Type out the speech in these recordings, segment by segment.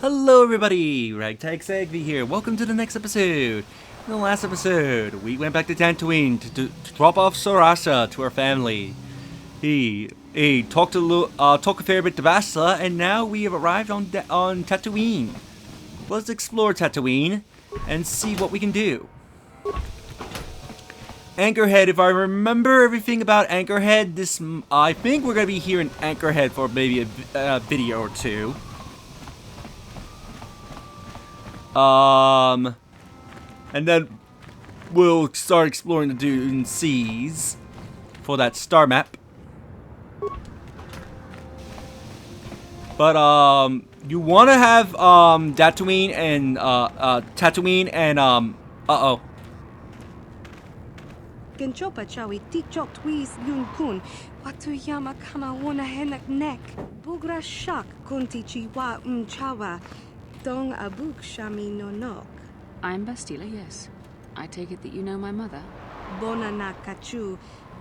Hello everybody, Ragtag Sagvi here. Welcome to the next episode. In the last episode, we went back to Tatooine to drop off Sorasha to her family. He talked a fair bit to Bastila, and now we have arrived on Tatooine. Let's explore Tatooine and see what we can do. Anchorhead, if I remember everything about Anchorhead, I think we're gonna be here in Anchorhead for maybe a video or two. And then we'll start exploring the Dune Seas for that Starmap. But you want to have Tatooine and uh-oh. Genchopa chawi tikchok twis yun kun. Watuyama kama wona henak nek. Bugra shak kunti chiwa chawa. Dong abuk shami no nok. I'm Bastila, yes. I take it that you know my mother? Bona na kachu.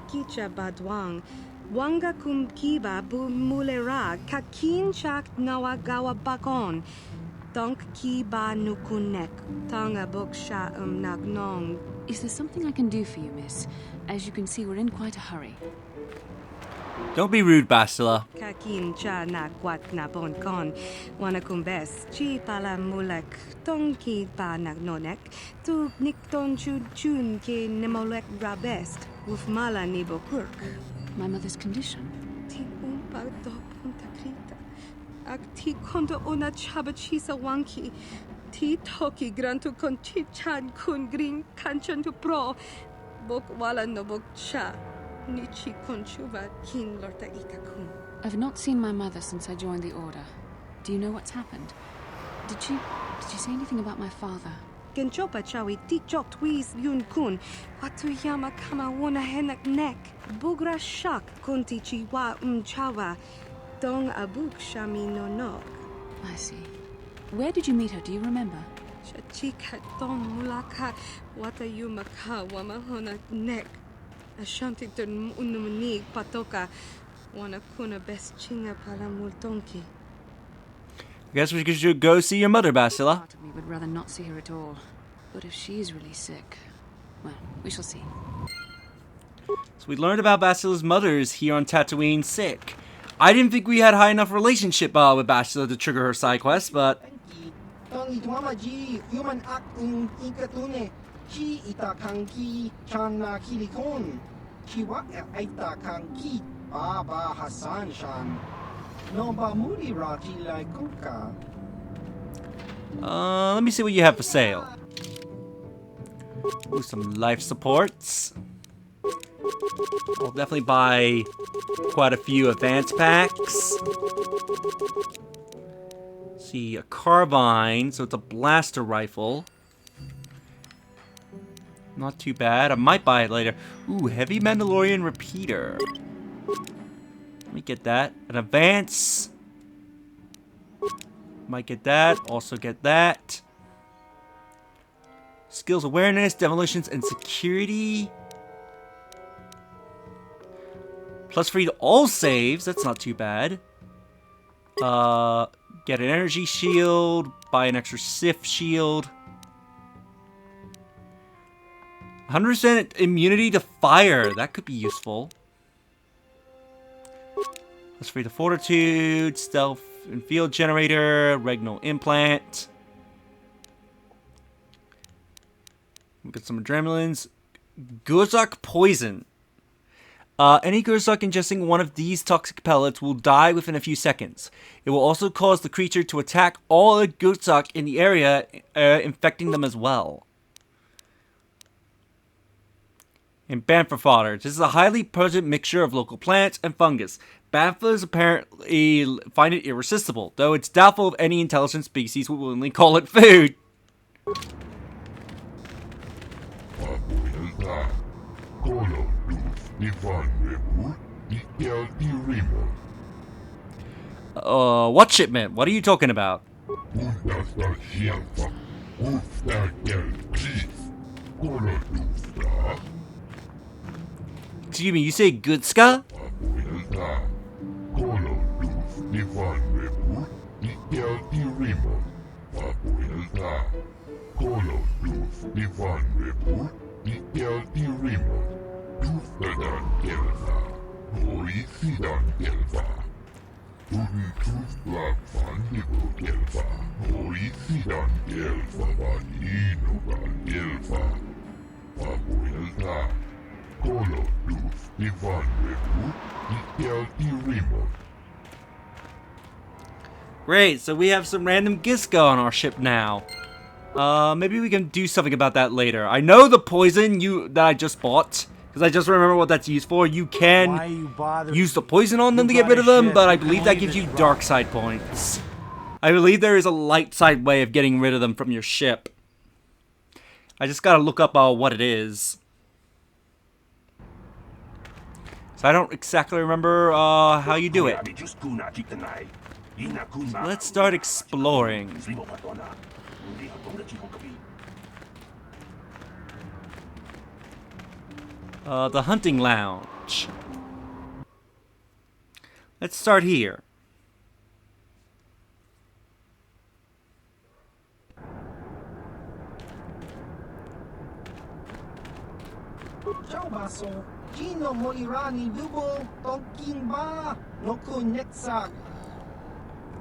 Kicha badwang. Wanga kum kiba bu mulera. Kakin chak nawagawa bakon. Donk kiba nukunek. Tong abuk sha nagnong. Is there something I can do for you, miss? As you can see, we're in quite a hurry. Don't be rude, Bastila. Kakin cha na kwat na bon kon. Wana kumbes. Chi pala mulek. Tong ki ba nagnonek. Tu nik ton chun ki nemolek rabest. Uf mala nibo kurk. My mother's condition? Ti umpa do punta krita. Ak ti kondo ona chaba chisa wanki. Ti toki grantu kon ti chan kun green kanchan tu pro. Bok wala no bok cha. Nichi konchuva kin lorta ikakun. I've not seen my mother since I joined the Order. Do you know what's happened? Did she say anything about my father? Genchopa chawi tikchok twis yun kun. Watuyama kama wona henak nek. Bugra shak kunti chiwa chawa. Dong abuk shami no nok. I see. Where did you meet her? Do you remember? Chachika don mulaka. Watayuma ka wamahona nek. Ashanti tun unumunig patoka. Wana kuna best chinga pala multonki. I guess we should go see your mother, Bastila. Part of me would rather not see her at all. But if she is really sick, well, we shall see. So we learned about Bastila's mother's here on Tatooine sick. I didn't think we had high enough relationship with Bastila to trigger her side quest, but... let me see what you have for sale. Ooh, some life supports. I'll definitely buy quite a few advance packs. See, a carbine, so it's a blaster rifle. Not too bad. I might buy it later. Ooh, heavy Mandalorian repeater. Let me get that. An advance. Might get that. Also get that. Skills awareness, demolitions, and security. Plus free to all saves. That's not too bad. Get an energy shield. Buy an extra Sith shield. 100% immunity to fire. That could be useful. Plus free to fortitude, stealth and field generator, regnal implant. We got some adrenalines. Gurzok poison. Any Gurzok ingesting one of these toxic pellets will die within a few seconds. It will also cause the creature to attack all the Gurzok in the area, infecting them as well. And Bantha fodder. This is a highly potent mixture of local plants and fungus. Banthas apparently find it irresistible, though it's doubtful if any intelligent species will willingly call it food. What shipment? What are you talking about? Excuse me, you say Gutska? Ivan Repur, Nikel Rimon, Vapoelta. Kolo Duf, Ivan Repur, Nikel Rimon, Duftadan Kelva, Hoisidan Kelva. Tuden Tuflag van Nibel Kelva, Hoisidan Kelva, Vaninogan Kelva. Vapoelta. Kolo Duf, Ivan Repur, Nikel Rimon. Great, so we have some random Giska on our ship now. Maybe we can do something about that later. I know the poison that I just bought, because I just remember what that's used for. You can use the poison on them to get rid of them, but I believe that gives you dark side points. I believe there is a light side way of getting rid of them from your ship. I just gotta look up what it is. So I don't exactly remember how you do it. So let's start exploring. The hunting lounge. Let's start here.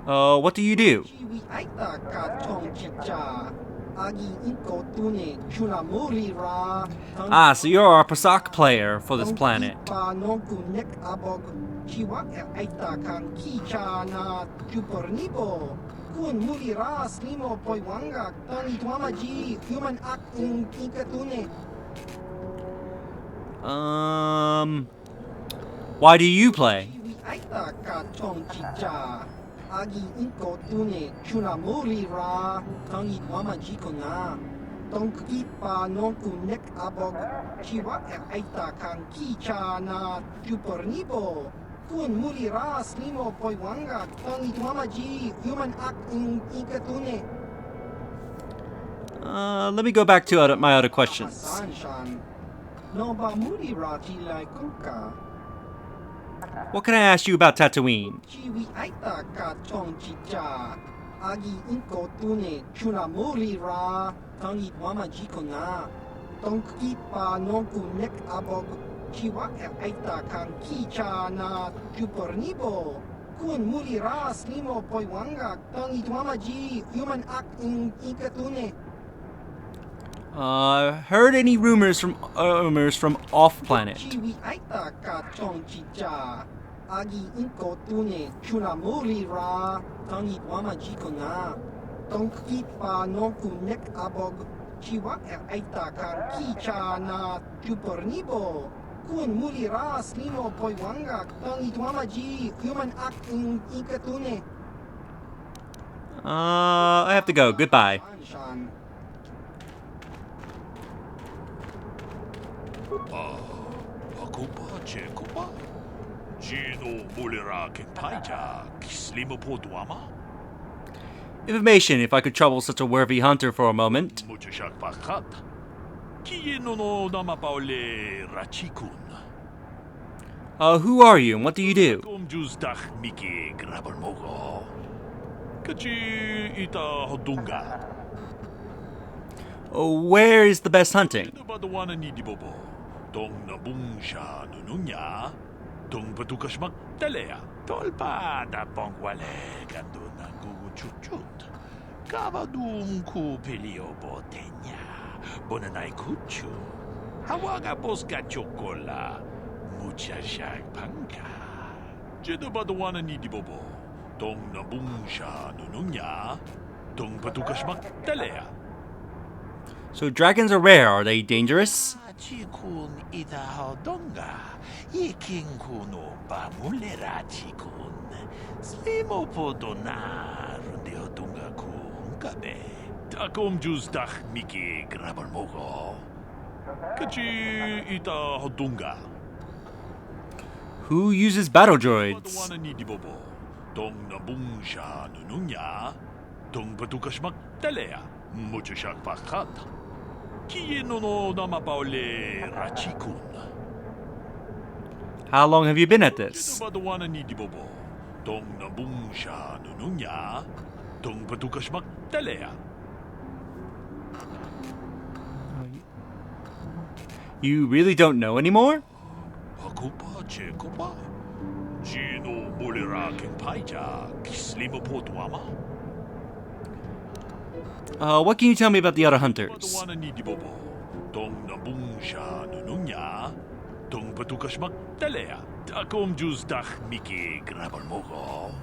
What do you do? Ah, so you're a Pasak player for this planet. Why do you play? Let me go back to my other questions. What can I ask you about Tatooine? Heard any rumors from off planet? I have to go. Goodbye. Information, if I could trouble such a worthy hunter for a moment. Who are you and what do you do? Where is the best hunting? So dragons are rare, are they dangerous? Who uses battle droids? How long have you been at this? Tong nabung siya nununya, tong patukas magtalea. You really don't know anymore? Ako pa, Czerka pa. Gino mulira king paija, kislima po tuama. What can you tell me about the other hunters? Patawana ni di bobo, tong nabung siya nununya, tong patukas magtalea. Takom jus dak miki grabar mogo.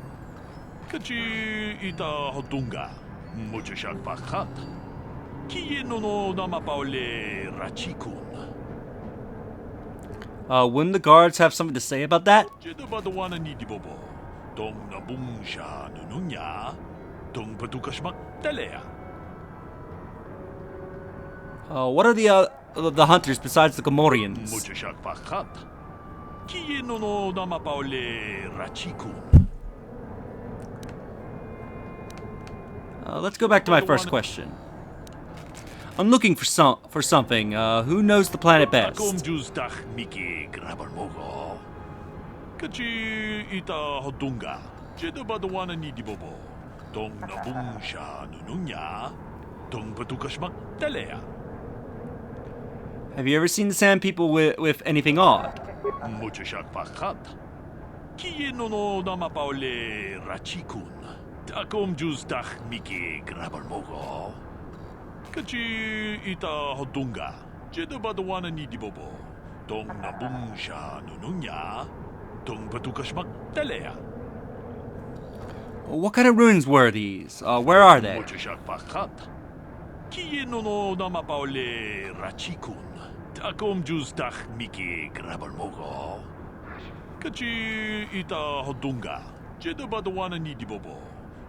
Kachi ita hotunga, mucho siya pakat. Kiye no namapaule rachikun. Wouldn't the guards have something to say about that? Jeda badawana ni di bobo, tong nabung siya nununya, tong patukas magtalea. What are the hunters besides the Gamorreans? Mucho siya pakat. Kiye no namapaule rachikun. Let's go back to my first question. I'm looking for something. Who knows the planet best? Takom jus dak miki grabar mogo. Kachi ita hotunga. Jeda badawana ni di bobo, tong nabung siya nununya, tong patukas magtalea. Have you ever seen the Sand People with anything odd? Mucho siya pakat. Kiye no namapaule rachikun. Takom jus dak miki grabar mogo. Kachi ita hotunga. Jeda badawana ni di bobo, tong nabung siya nununya, tong patukas magtalea. What kind of ruins were these? Where are they? Mucho siya pakat. Kiye no namapaule rachikun. Takom jus dak miki grabar mogo. Kachi ita hotunga. Jeda badawana ni di bobo,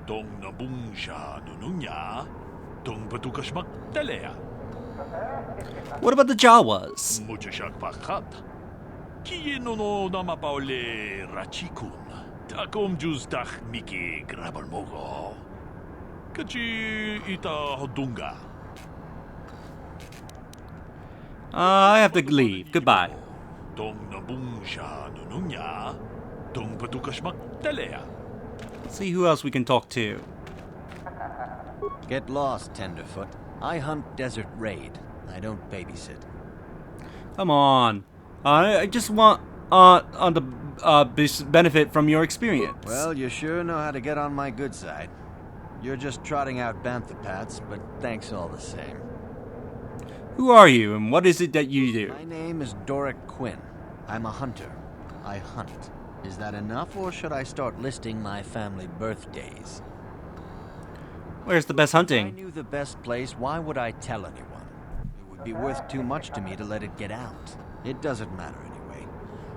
tong nabung siya nununya, tong patukas magtalea. What about the Jawas? Mucho siya pakat. Kiye no namapaule rachikun. Takom jus dak miki grabar mogo. Kachi ita hotunga. I have to leave. Goodbye. Tong nabung siya nununya, tong patukas magtalea. Let's see who else we can talk to. Get lost, Tenderfoot. I hunt Desert Raid. I don't babysit. Come on. I just want on the benefit from your experience. Well, you sure know how to get on my good side. You're just trotting out bantha pats, but thanks all the same. Who are you, and what is it that you do? My name is Doric Quinn. I'm a hunter. I hunt. Is that enough, or should I start listing my family birthdays? Where's the best If I hunting? knew the best place, why would I tell anyone? It would be worth too much to me to let it get out. It doesn't matter anyway.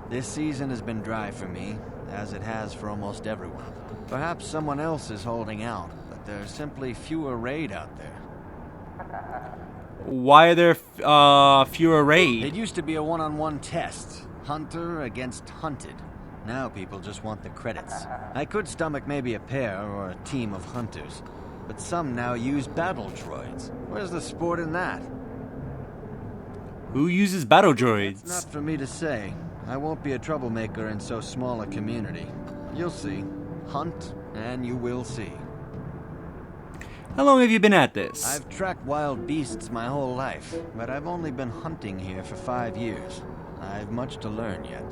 This season has been dry for me, as it has for almost everyone. Perhaps someone else is holding out, but there's simply fewer raid out there. Why are there fewer It raids? used to be a one-on-one test. Hunter against hunted. Now people just want the credits. I could stomach maybe a pair or a team of hunters. But some now use battle droids. Where's the sport in that? Who uses battle It's droids? not for me to say. I won't be a troublemaker in so small a community. You'll see. Hunt, and you will see. How long have you been at this? I've tracked wild beasts my whole life, but I've only been hunting here for 5 years. I've much to learn yet.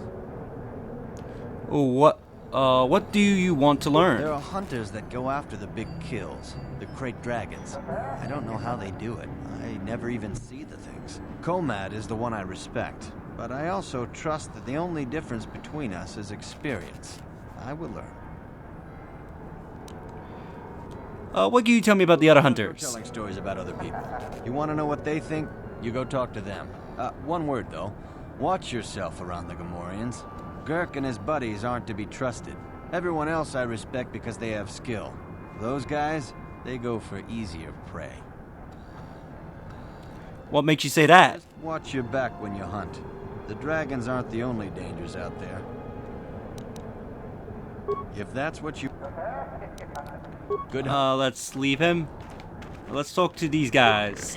What do you want to learn? There are hunters that go after the big kills, the crate dragons. I don't know how they do it. I never even see the things. Komad is the one I respect, but I also trust that the only difference between us is experience. I will learn. What can you tell me about the other Go hunters? telling stories about other people. You want to know what they think? You go talk to them. One word though. Watch yourself around the Gamorreans. Gurk and his buddies aren't to be trusted. Everyone else I respect because they have skill. Those guys, they go for easier prey. What makes you say that? Just watch your back when you hunt. The dragons aren't the only dangers out there. If that's what you... Good hunt. Let's leave him. Let's talk to these guys.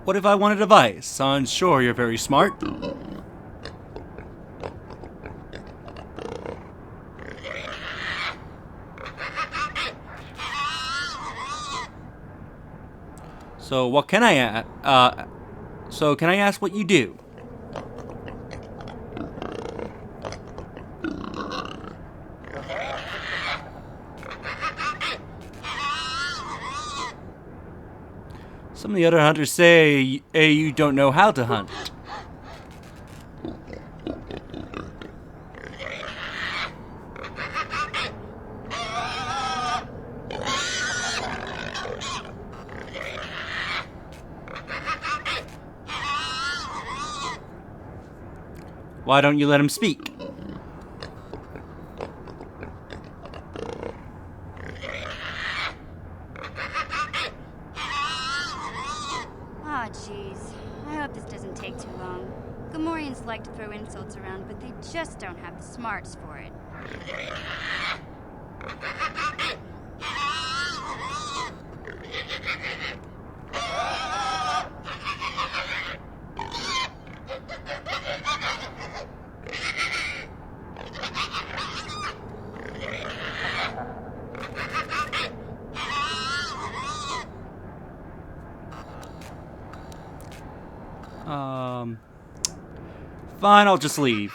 What if I wanted advice? I'm sure you're very smart. So what can I so can I ask what you do? Some of the other hunters say you don't know how to hunt. Why don't you let him speak? Aw, jeez. I hope this doesn't take too long. Gamorreans like to throw insults around, but they just don't have the smarts for it. Fine, I'll just leave.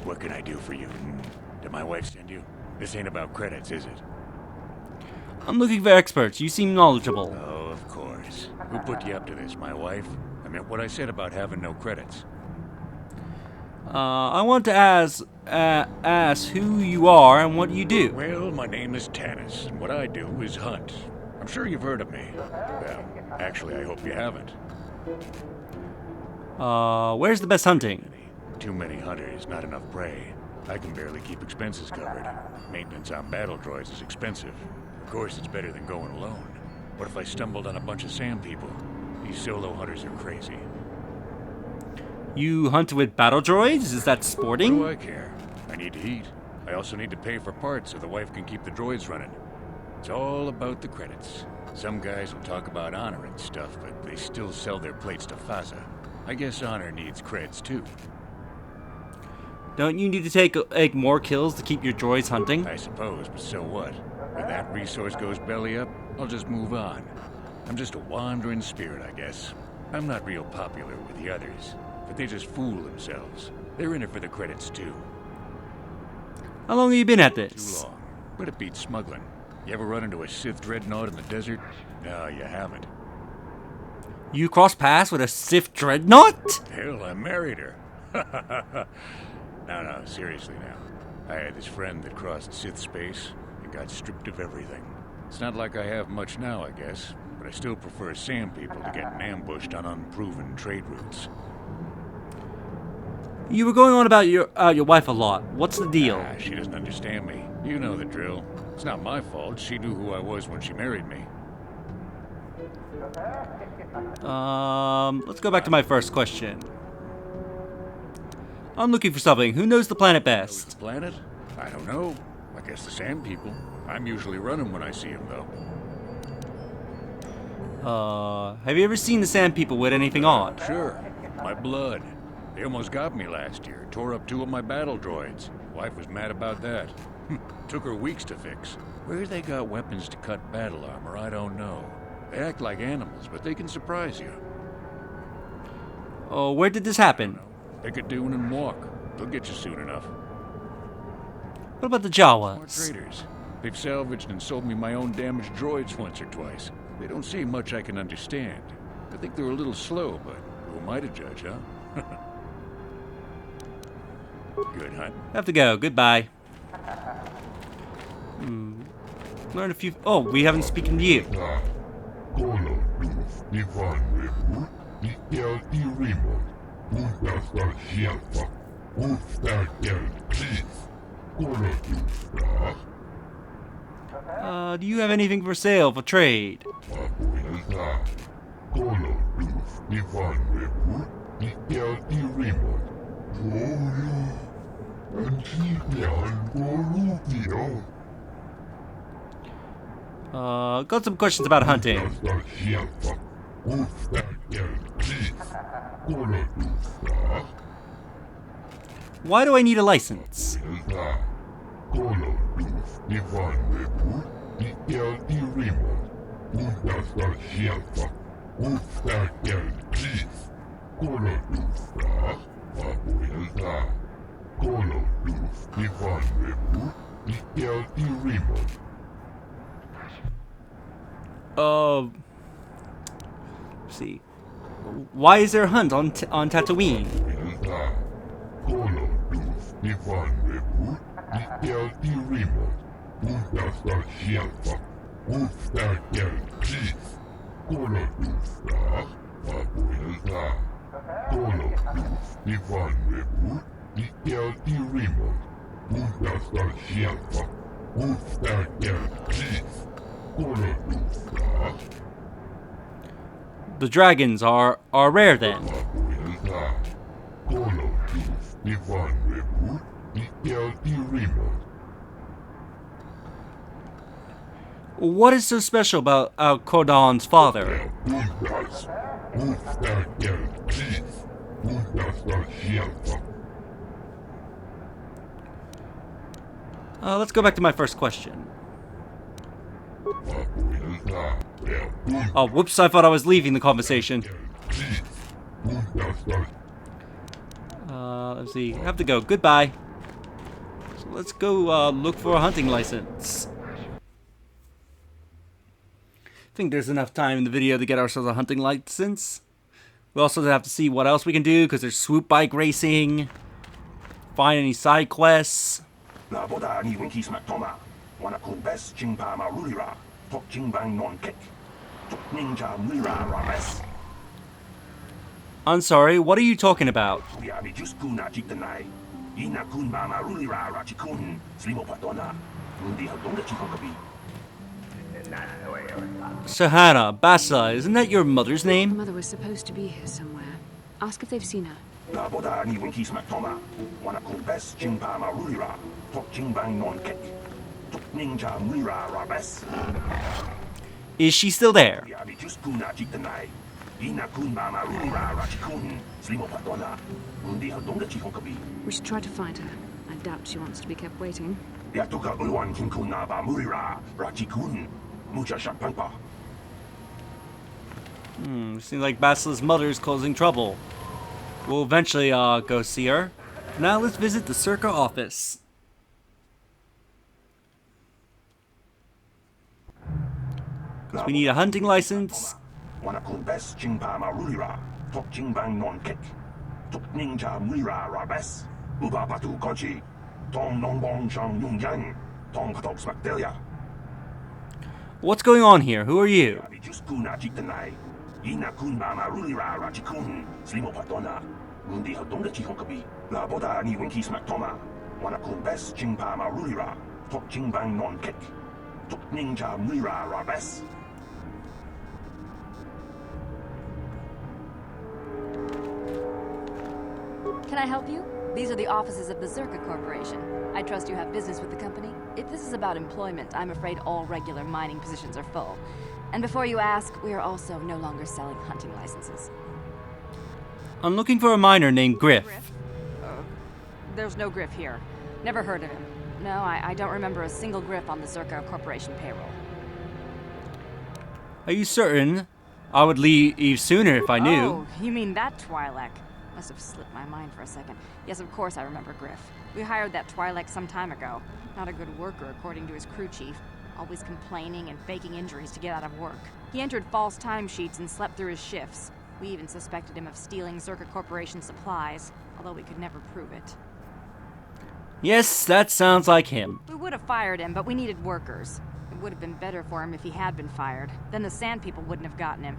What can I do for you? Did my wife send you? This ain't about credits, is it? I'm looking for experts. You seem knowledgeable. Oh, of course. Who put you up to this, my wife? I meant what I said about having no credits. I want to ask who you are and what you do. Well, my name is Tanis, and what I do is hunt. I'm sure you've heard of me. Well, actually, I hope you haven't. Where's the best hunting? Too many hunters, not enough prey. I can barely keep expenses covered. Maintenance on battle droids is expensive. Of course, it's better than going alone. What if I stumbled on a bunch of sand people? These solo hunters are crazy. You hunt with battle droids? Is that What sporting? do I care? I need to eat. I also need to pay for parts so the wife can keep the droids running. It's all about the credits. Some guys will talk about honor and stuff, but they still sell their plates to Faza. I guess honor needs creds too. Don't you need to take more kills to keep your droids hunting? I suppose, but so what? When that resource goes belly up, I'll just move on. I'm just a wandering spirit, I guess. I'm not real popular with the others, but they just fool themselves. They're in it for the credits too. How long have you been at Too this? long. But it beats smuggling. You ever run into a Sith dreadnought in the desert? No, you haven't. You cross paths with a Sith dreadnought? Hell, I married her. No, seriously now. I had this friend that crossed Sith space and got stripped of everything. It's not like I have much now, I guess, but I still prefer sand people to getting ambushed on unproven trade routes. You were going on about your wife a lot. What's the deal? She doesn't understand me. You know the drill. It's not my fault. She knew who I was when she married me. Let's go back to my first question. I'm looking for something. Who knows the planet Knows best? the planet? I don't know. I guess the sand people. I'm usually running when I see them, though. Have you ever seen the sand people with anything on? Sure. My blood. They almost got me last year. Tore up 2 of my battle droids. Wife was mad about that. Took her weeks to fix. Where they got weapons to cut battle armor, I don't know. They act like animals, but they can surprise you. Oh, where did this happen? Pick a dune and walk. They'll get you soon enough. What about the More Jawas? traders. They've salvaged and sold me my own damaged droids once or twice. They don't say much I can understand. I think they're a little slow, but who am I to judge, huh? Good hunt. Have to go. Goodbye. Learn a few. Oh, we haven't spoken to you. Kolor duf Ivan Rebur, Nikel Irimo, Udastar Hjälpa, Ufstarkel Klis, Kolor duf Do you have anything for sale for trade? Abuelta, Kolor duf Ivan Rebur, Nickel Irimon. Kolo. Anchorhead Golugio. Got some questions about hunting. Why do I need a license? Let's see. Why is there a hunt on Tatooine? The dragons are rare then. What is so special about Al-Qadon's father? Let's go back to my first question. Oh, whoops, I thought I was leaving the conversation. Let's see, I have to go. Goodbye. So let's go look for a hunting license. I think there's enough time in the video to get ourselves a hunting license. We also have to see what else we can do, because there's swoop bike racing. Find any side quests. I'm sorry, what are you talking about? Sahara, Basa, isn't that your mother's name? Mother was supposed to be here somewhere. Ask if they've seen her. Is she still there? We should try to find her. I doubt she wants to be kept waiting. Seems like Basila's mother is causing trouble. We'll eventually go see her. Now let's visit the Czerka office. So we need a hunting license. What's going on here? Who are you? Can I help you? These are the offices of the Czerka Corporation. I trust you have business with the company. If this is about employment, I'm afraid all regular mining positions are full. And before you ask, we are also no longer selling hunting licenses. I'm looking for a miner named Griff. There's no Griff here. Never heard of him. No, I don't remember a single Griff on the Czerka Corporation payroll. Are you certain? I would leave sooner if I knew. Oh, you mean that Twi'lek? Must have slipped my mind for a second. Yes, of course I remember Griff. We hired that Twi'lek some time ago. Not a good worker, according to his crew chief. Always complaining and faking injuries to get out of work. He entered false timesheets and slept through his shifts. We even suspected him of stealing Czerka Corporation supplies, although we could never prove it. Yes, that sounds like him. We would have fired him, but we needed workers. It would have been better for him if he had been fired. Then the Sand People wouldn't have gotten him.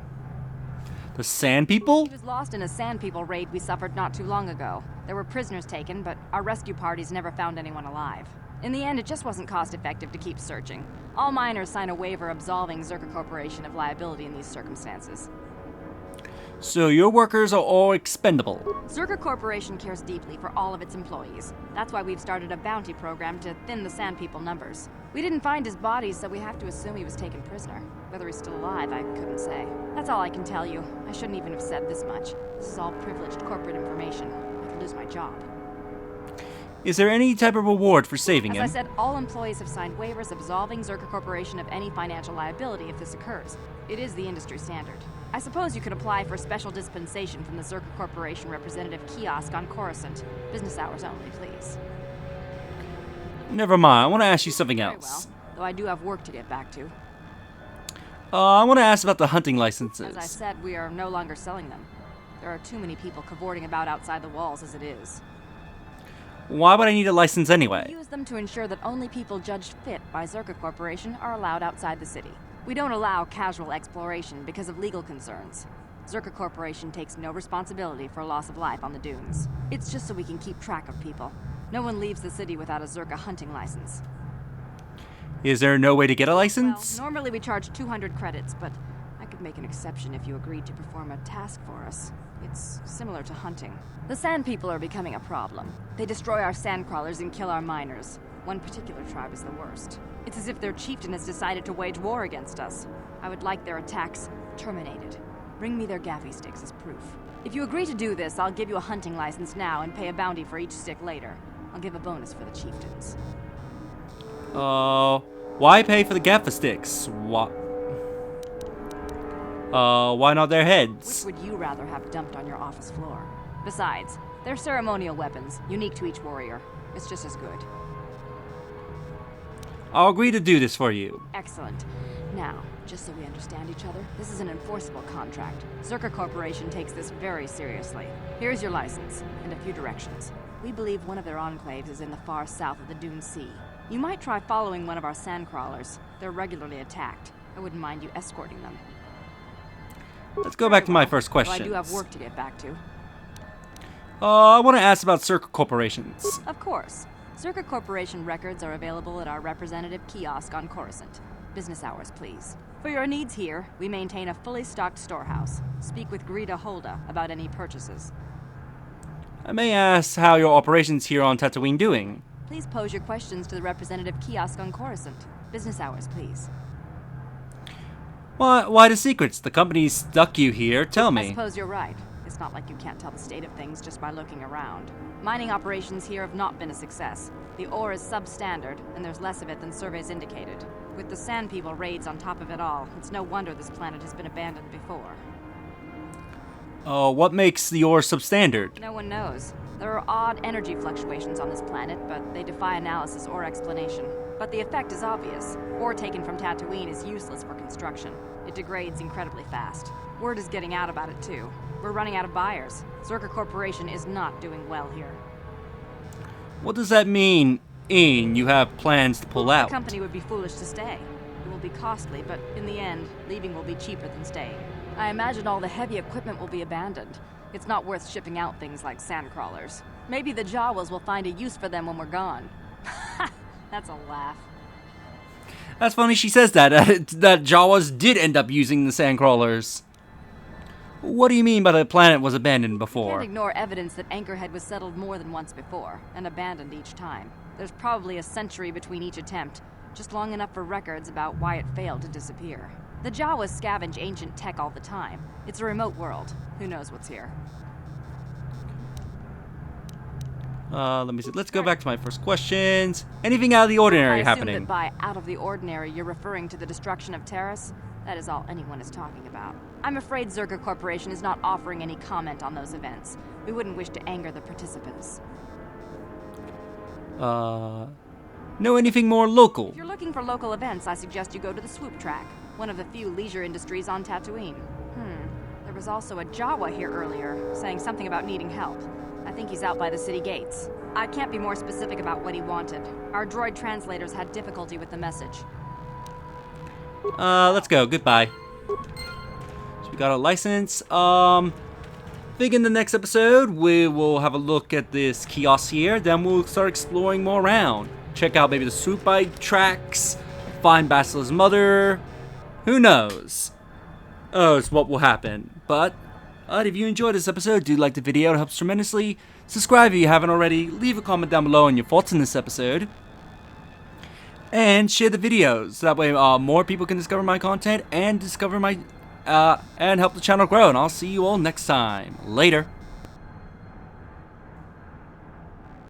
The Sand People? He was lost in a Sand People raid we suffered not too long ago. There were prisoners taken, but our rescue parties never found anyone alive. In the end, it just wasn't cost-effective to keep searching. All miners sign a waiver absolving Czerka Corporation of liability in these circumstances. So your workers are all expendable. Czerka Corporation cares deeply for all of its employees. That's why we've started a bounty program to thin the Sand People numbers. We didn't find his body, so we have to assume he was taken prisoner. Whether he's still alive, I couldn't say. That's all I can tell you. I shouldn't even have said this much. This is all privileged corporate information. I could lose my job. Is there any type of reward for saving him? As I said, all employees have signed waivers absolving Czerka Corporation of any financial liability if this occurs. It is the industry standard. I suppose you could apply for a special dispensation from the Czerka Corporation representative kiosk on Coruscant. Business hours only, please. Never mind, I want to ask you something Very else. well, though I do have work to get back to. I want to ask about the hunting licenses. As I said, we are no longer selling them. There are too many people cavorting about outside the walls as it is. Why would I need a license We anyway? use them to ensure that only people judged fit by Czerka Corporation are allowed outside the city. We don't allow casual exploration because of legal concerns. Czerka Corporation takes no responsibility for loss of life on the dunes. It's just so we can keep track of people. No one leaves the city without a Czerka hunting license. Is there no way to get a Well, license? normally we charge 200 credits, but I could make an exception if you agreed to perform a task for us. It's similar to hunting. The Sand People are becoming a problem. They destroy our sandcrawlers and kill our miners. One particular tribe is the worst. It's as if their chieftain has decided to wage war against us. I would like their attacks terminated. Bring me their gaffy sticks as proof. If you agree to do this, I'll give you a hunting license now and pay a bounty for each stick later. I'll give a bonus for the chieftains. Why pay for the gaffer sticks? Why not their heads? Which would you rather have dumped on your office floor? Besides, they're ceremonial weapons, unique to each warrior. It's just as good. I'll agree to do this for you. Excellent. Now, just so we understand each other, this is an enforceable contract. Czerka Corporation takes this very seriously. Here's your license, and a few directions. We believe one of their enclaves is in the far south of the Dune Sea. You might try following one of our sandcrawlers. They're regularly attacked. I wouldn't mind you escorting them. Let's go back to my first Though question. I do have work to get back to. I want to ask about Czerka Corporations. Of course. Czerka Corporation records are available at our representative kiosk on Coruscant. Business hours, please. For your needs here, we maintain a fully stocked storehouse. Speak with Greta Holda about any purchases. I may ask how your operations here on Tatooine doing. Please pose your questions to the representative kiosk on Coruscant. Business hours, please. Why the secrets? The company stuck you here. Tell I me. suppose you're right. It's not like you can't tell the state of things just by looking around. Mining operations here have not been a success. The ore is substandard, and there's less of it than surveys indicated. With the Sand People raids on top of it all, it's no wonder this planet has been abandoned before. What makes the ore substandard? No one knows. There are odd energy fluctuations on this planet, but they defy analysis or explanation. But the effect is obvious. Ore taken from Tatooine is useless for construction. It degrades incredibly fast. Word is getting out about it too. We're running out of buyers. Czerka Corporation is not doing well here. What does that mean? You have plans to pull out? The company would be foolish to stay. It will be costly, but in the end, leaving will be cheaper than staying. I imagine all the heavy equipment will be abandoned. It's not worth shipping out things like sandcrawlers. Maybe the Jawas will find a use for them when we're gone. That's a laugh. That's funny she says that. That Jawas did end up using the sandcrawlers. What do you mean by the planet was abandoned before? Can't ignore evidence that Anchorhead was settled more than once before, and abandoned each time. There's probably a century between each attempt, just long enough for records about why it failed to disappear. The Jawas scavenge ancient tech all the time. It's a remote world. Who knows what's here? Let me see. Let's go back to my first questions. Anything out of the ordinary I assume happening? that by out of the ordinary, you're referring to the destruction of Terrace? That is all anyone is talking about. I'm afraid Czerka Corporation is not offering any comment on those events. We wouldn't wish to anger the participants. Know anything more local? If you're looking for local events, I suggest you go to the Swoop Track, one of the few leisure industries on Tatooine. There was also a Jawa here earlier, saying something about needing help. I think he's out by the city gates. I can't be more specific about what he wanted. Our droid translators had difficulty with the message. Let's go. Goodbye. So we got a license. Think in the next episode, we will have a look at this kiosk here. Then we'll start exploring more around. Check out maybe the swoop bike tracks. Find Basila's mother. Who knows? Oh, it's what will happen. But If you enjoyed this episode, do like the video, it helps tremendously. Subscribe if you haven't already, leave a comment down below on your thoughts on this episode. And share the videos, so that way more people can discover my content and discover my and help the channel grow. And I'll see you all next time. Later.